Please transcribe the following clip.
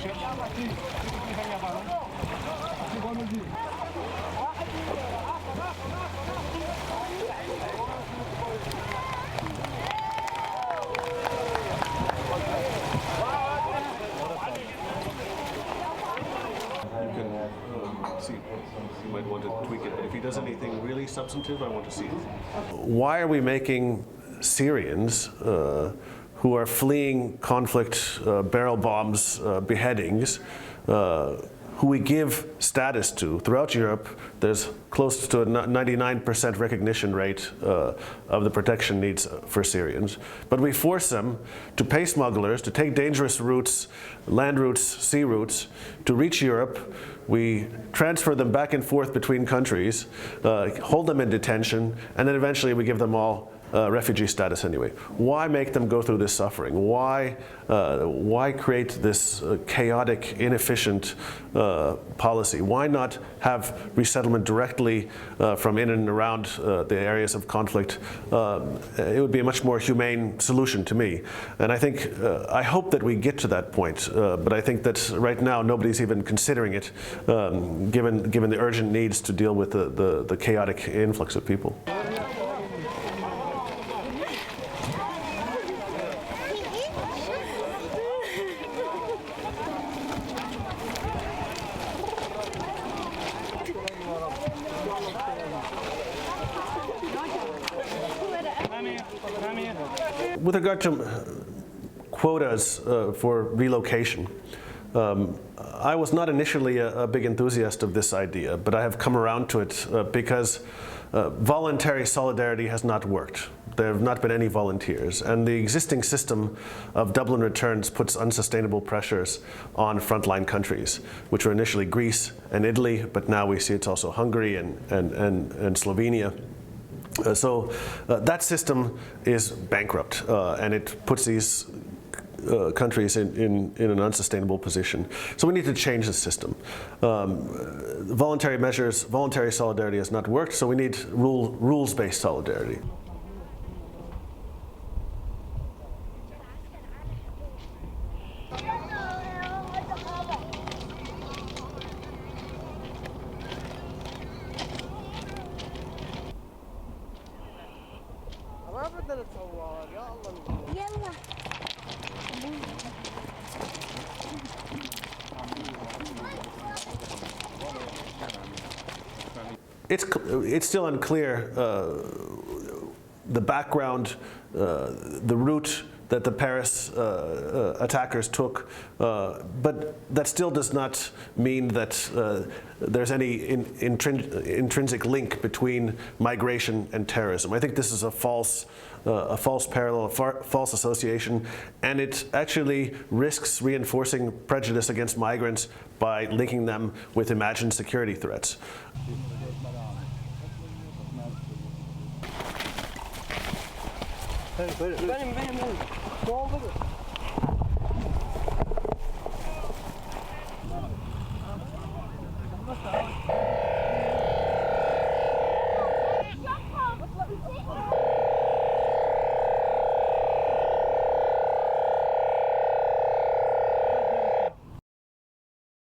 See, you might want to tweak it, but if he does anything really substantive, I want to see it. Why are we making Syrians who are fleeing conflict, barrel bombs, beheadings, who we give status to throughout Europe? There's close to a 99% recognition rate of the protection needs for Syrians. But we force them to pay smugglers, to take dangerous routes, land routes, sea routes, to reach Europe. We transfer them back and forth between countries, hold them in detention, and then eventually we give them all refugee status anyway. Why make them go through this suffering? Why create this chaotic, inefficient policy? Why not have resettlement directly from in and around the areas of conflict? It would be a much more humane solution to me. And I think, I hope that we get to that point, but I think that right now nobody's even considering it, given the urgent needs to deal with the chaotic influx of people. With regard to quotas for relocation, I was not initially a big enthusiast of this idea, but I have come around to it because voluntary solidarity has not worked. There have not been any volunteers, and the existing system of Dublin returns puts unsustainable pressures on frontline countries, which were initially Greece and Italy, but now we see it's also Hungary and Slovenia. So that system is bankrupt, and it puts these countries in an unsustainable position. So we need to change the system. Voluntary measures, voluntary solidarity has not worked, so we need rules-based solidarity. It's still unclear the background, the route that the Paris attackers took, but that still does not mean that there's any intrinsic link between migration and terrorism. I think this is a false parallel, a false association, and it actually risks reinforcing prejudice against migrants by linking them with imagined security threats. Benim. Ne oldu?